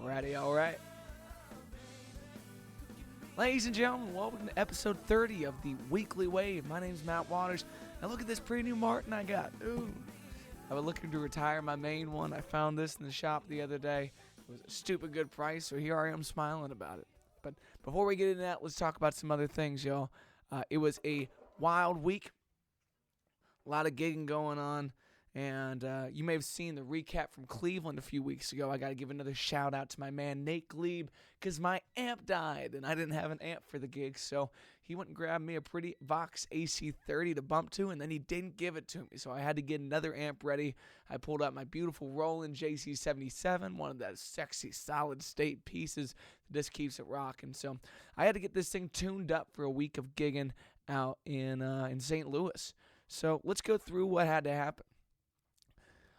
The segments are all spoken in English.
Alright. Ladies and gentlemen, welcome to episode 30 of the Weekly Wave. My name's Matt Waters, and look at this pretty new Martin I got. Ooh. I was looking to retire my main one. I found this in the shop the other day. It was a stupid good price, so here I am smiling about it. But before we get into that, let's talk about some other things, y'all. It was a wild week. A lot of gigging going on. And you may have seen the recap from Cleveland a few weeks ago. I got to give another shout out to my man Nate Glebe because my amp died and I didn't have an amp for the gig. So he went and grabbed me a pretty Vox AC30 to bump to, and then he didn't give it to me. So I had to get another amp ready. I pulled out my beautiful Roland JC-77, one of those sexy solid state pieces that just keeps it rocking. So I had to get this thing tuned up for a week of gigging out in St. Louis. So let's go through what had to happen.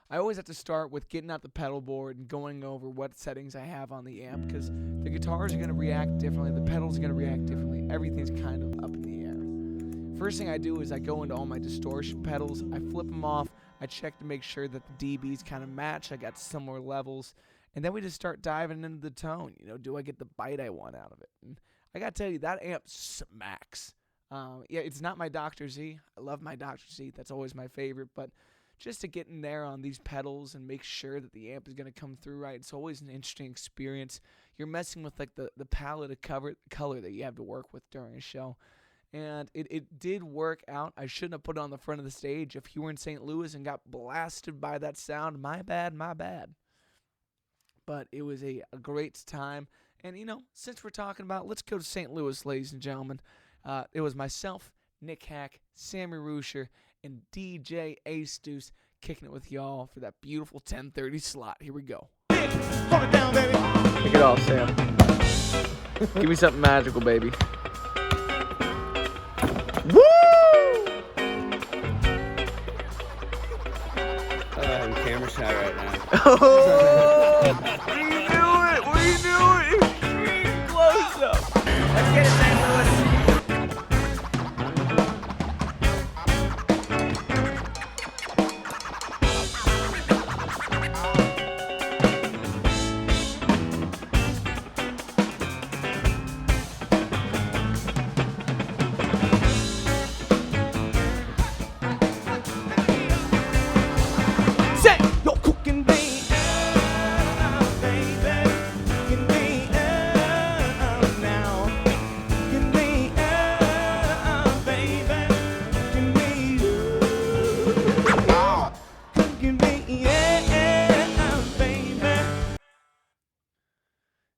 I always have to start with getting out the pedal board and going over what settings I have on the amp because the guitars are going to react differently, the pedals are going to react differently, everything's kind of up in the air. First thing I do is I go into all my distortion pedals, I flip them off, I check to make sure that the dBs kind of match, I got similar levels, and then we just start diving into the tone. You know, do I get the bite I want out of it? And I got to tell you, that amp smacks. Yeah, it's not my Dr. Z. I love my Dr. Z. That's always my favorite, but just to get in there on these pedals and make sure that the amp is going to come through right, it's always an interesting experience. You're messing with like the palette of color that you have to work with during a show. And it did work out. I shouldn't have put it on the front of the stage. If you were in St. Louis and got blasted by that sound, my bad. But it was a great time. And, you know, since we're talking about, let's go to St. Louis, ladies and gentlemen. It was myself, Nick Hack, Sammy Rusher, and DJ Ace kicking it with y'all for that beautiful 10:30 slot. Here we go. Hold it down, baby. Kick it off, Sam. Give me something magical, baby. Woo! I'm camera shy right now. Oh! What are you doing? Extreme close up. Let's get it, St. Louis.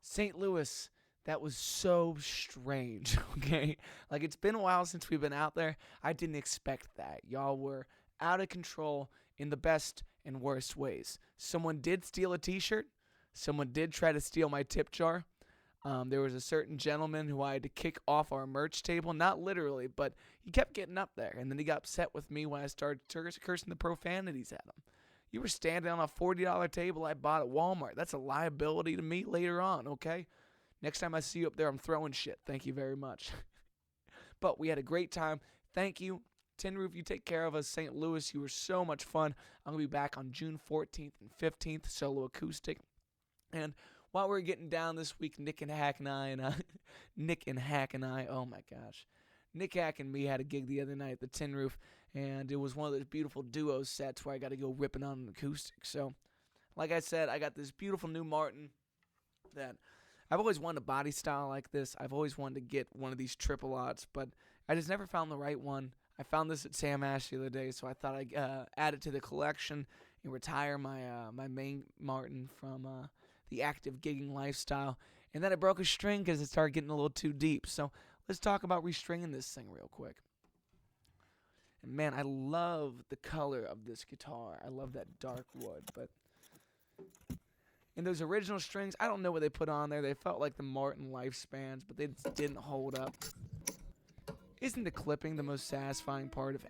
St. Louis, that was so strange, okay? Like, it's been a while since we've been out there. I didn't expect that. Y'all were out of control in the best and worst ways. Someone did steal a t-shirt. Someone did try to steal my tip jar. There was a certain gentleman who I had to kick off our merch table. Not literally, but he kept getting up there. And then he got upset with me when I started cursing the profanities at him. You were standing on a $40 table I bought at Walmart. That's a liability to me later on, okay? Next time I see you up there, I'm throwing shit. Thank you very much. But we had a great time. Thank you. Tin Roof, you take care of us. St. Louis, you were so much fun. I'm going to be back on June 14th and 15th, solo acoustic. And while we're getting down this week, Nick and Hack and I, oh my gosh. Nick Hack and me had a gig the other night at the Tin Roof, and it was one of those beautiful duo sets where I got to go ripping on an acoustic. So, like I said, I got this beautiful new Martin that I've always wanted a body style like this. I've always wanted to get one of these triple aughts, but I just never found the right one. I found this at Sam Ash the other day, so I thought I'd add it to the collection and retire my my main Martin from the active gigging lifestyle. And then I broke a string because it started getting a little too deep. So let's talk about restringing this thing real quick. And man, I love the color of this guitar. I love that dark wood. But in those original strings, I don't know what they put on there. They felt like the Martin lifespans, but they just didn't hold up. Isn't the clipping the most satisfying part of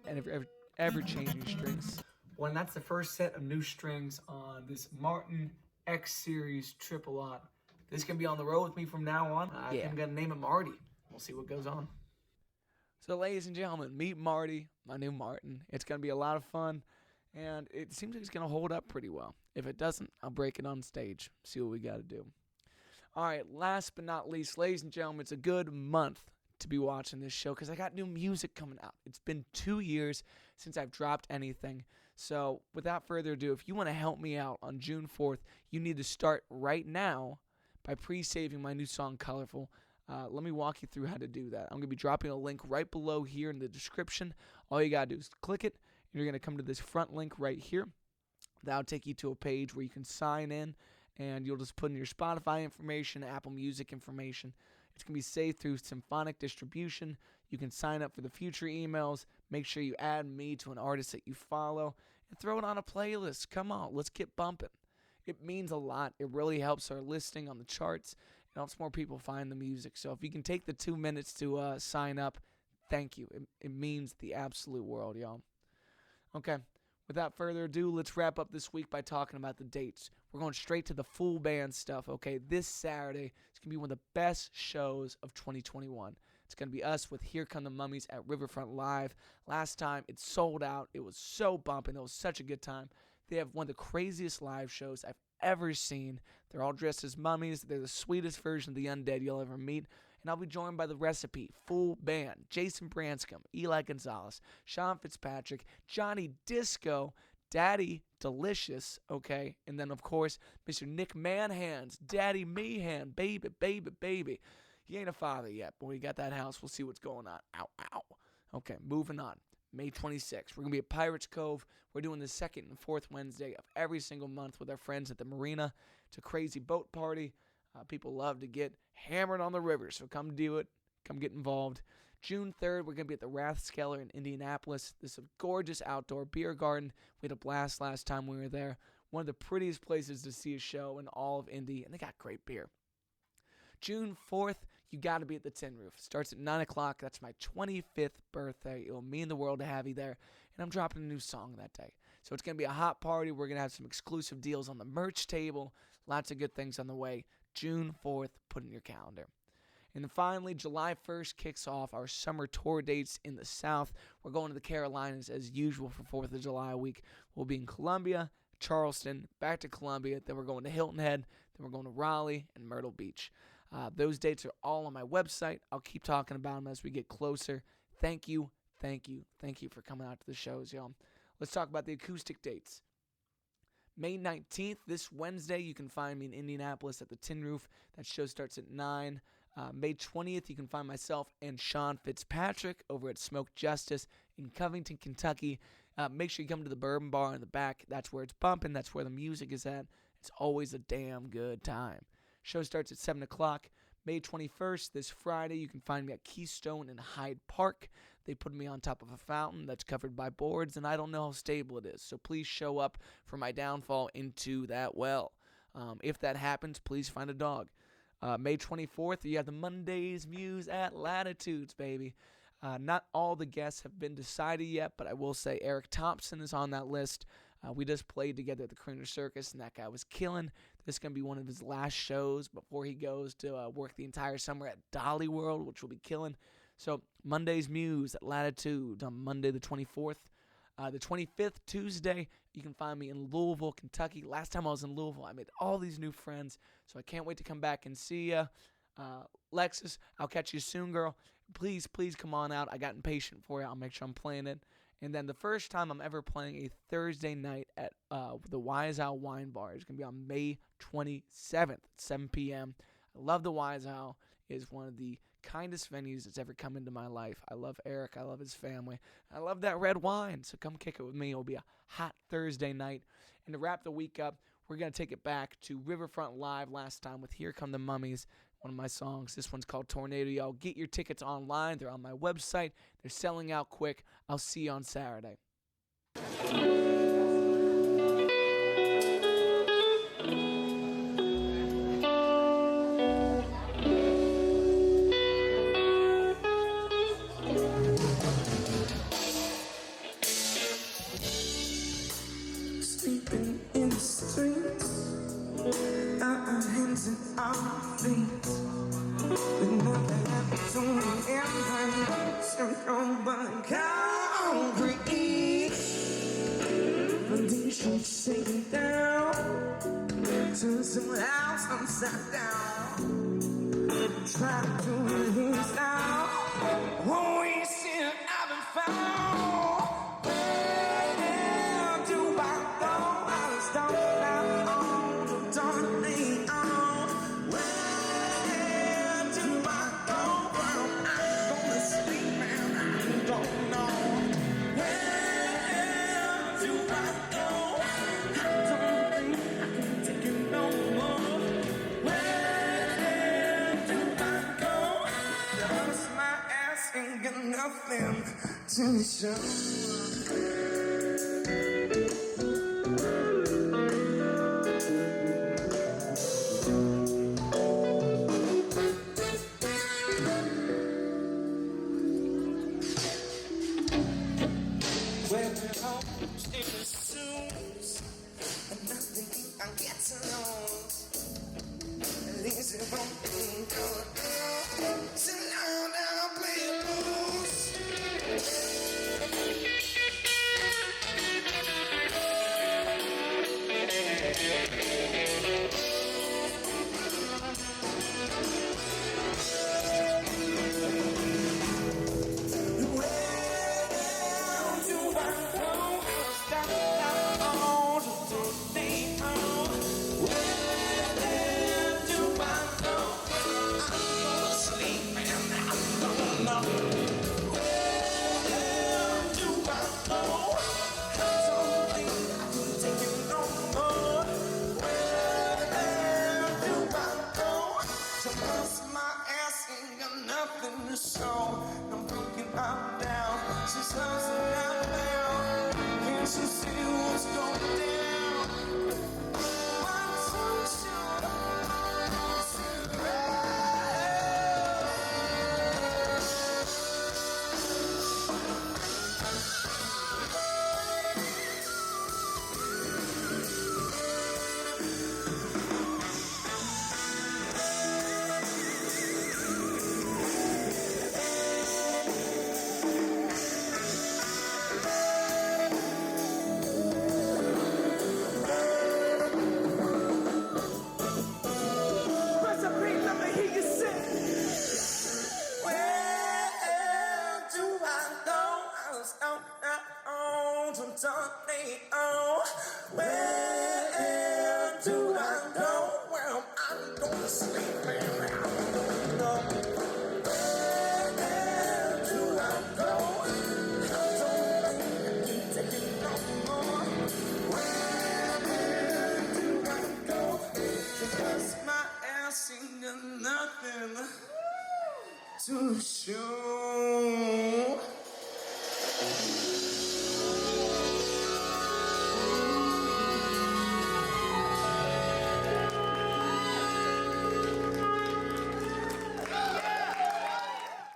ever changing strings? Well, and that's the first set of new strings on this Martin X Series triple aught. This can be on the road with me from now on. I think I'm going to name it Marty. We'll see what goes on. So, ladies and gentlemen, meet Marty, my new Martin. It's going to be a lot of fun, and it seems like it's going to hold up pretty well. If it doesn't, I'll break it on stage, see what we got to do. All right, last but not least, ladies and gentlemen, it's a good month to be watching this show because I got new music coming out. It's been 2 years since I've dropped anything. So without further ado, if you want to help me out on June 4th, you need to start right now by pre-saving my new song, Colorful. Let me walk you through how to do that. I'm going to be dropping a link right below here in the description. All you got to do is click it, and you're going to come to this front link right here. That'll take you to a page where you can sign in, and you'll just put in your Spotify information, Apple Music information. It's going to be saved through symphonic distribution. You can sign up for the future emails. Make sure you add me to an artist that you follow, and throw it on a playlist. Come on, let's get bumping. It means a lot. It really helps our listing on the charts. It helps more people find the music. So if you can take the 2 minutes to sign up, thank you. It means the absolute world, y'all. Okay, without further ado, let's wrap up this week by talking about the dates. We're going straight to the full band stuff, okay? This Saturday is going to be one of the best shows of 2021. It's going to be us with Here Come the Mummies at Riverfront Live. Last time, it sold out. It was so bumping. It was such a good time. They have one of the craziest live shows I've ever seen. They're all dressed as mummies. They're the sweetest version of the undead you'll ever meet. And I'll be joined by the Recipe, full band, Jason Branscombe, Eli Gonzalez, Sean Fitzpatrick, Johnny Disco, Daddy Delicious, okay? And then, of course, Mr. Nick Manhands, Daddy Meehan, baby, baby, baby. He ain't a father yet, but when he got that house, we'll see what's going on. Ow, ow. Okay, moving on. May 26th, we're going to be at Pirates Cove. We're doing the second and fourth Wednesday of every single month with our friends at the marina. It's a crazy boat party. People love to get hammered on the river, so come do it. Come get involved. June 3rd, we're going to be at the Rathskeller in Indianapolis. This is a gorgeous outdoor beer garden. We had a blast last time we were there. One of the prettiest places to see a show in all of Indy, and they got great beer. June 4th, you got to be at the Tin Roof. It starts at 9 o'clock. That's my 25th birthday. It will mean the world to have you there. And I'm dropping a new song that day. So it's going to be a hot party. We're going to have some exclusive deals on the merch table. Lots of good things on the way. June 4th, put in your calendar. And then finally, July 1st kicks off our summer tour dates in the South. We're going to the Carolinas as usual for 4th of July week. We'll be in Columbia, Charleston, back to Columbia. Then we're going to Hilton Head. Then we're going to Raleigh and Myrtle Beach. Those dates are all on my website. I'll keep talking about them as we get closer. Thank you, thank you, thank you for coming out to the shows, y'all. Let's talk about the acoustic dates. May 19th, this Wednesday, you can find me in Indianapolis at the Tin Roof. That show starts at 9. May 20th, you can find myself and Sean Fitzpatrick over at Smoke Justis in Covington, Kentucky. Make sure you come to the Bourbon Bar in the back. That's where it's bumping. That's where the music is at. It's always a damn good time. Show starts at 7 o'clock. May 21st, this Friday, you can find me at Keystone in Hyde Park. They put me on top of a fountain that's covered by boards, and I don't know how stable it is. So please show up for my downfall into that well. If that happens, please find a dog. May 24th, you have the Monday's Muse at Latitudes, baby. Not all the guests have been decided yet, but I will say Eric Thompson is on that list. We just played together at the Crooner Circus, and that guy was killing. This is going to be one of his last shows before he goes to work the entire summer at Dolly World, which will be killing. So Monday's Muse at Latitude on Monday the 24th. The 25th, Tuesday, you can find me in Louisville, Kentucky. Last time I was in Louisville, I made all these new friends, so I can't wait to come back and see you. Lexus, I'll catch you soon, girl. Please, please come on out. I got impatient for you. I'll make sure I'm playing it. And then the first time I'm ever playing a Thursday night at the Wise Owl Wine Bar is going to be on May 27th at 7 p.m. I love the Wise Owl. It is one of the kindest venues that's ever come into my life. I love Eric. I love his family. I love that red wine. So come kick it with me. It'll be a hot Thursday night. And to wrap the week up, we're going to take it back to Riverfront Live last time with Here Come the Mummies, one of my songs. This one's called Tornado. Y'all get your tickets online. They're on my website. They're selling out quick. I'll see you on Saturday. Sleeping in the streets, our hands and our feet. But nothing happens on the empire, so but concrete. Foundation shaking down, to some house upside down. Trying to release now. Oh, you see, I've been found. Where do I go? I was down on the darkly on. Where do I go? Well, I'm gonna sleep and I don't know. Where do I go? I don't think I can take it no more. Where do I go? Lost my ass and got nothing to show. When we're home, it was soon, and nothing I get to know. At least it won't be good. So now I'll play it blues. So I'm broken up now. She's lost and I'm down. Can't you see what's going down? I'm so sure. Where do I go? Well, I'm gonna sleep and I don't know. Where do I go? I don't think I can take it no more. Where do I go? Because my ass ain't got nothing to show.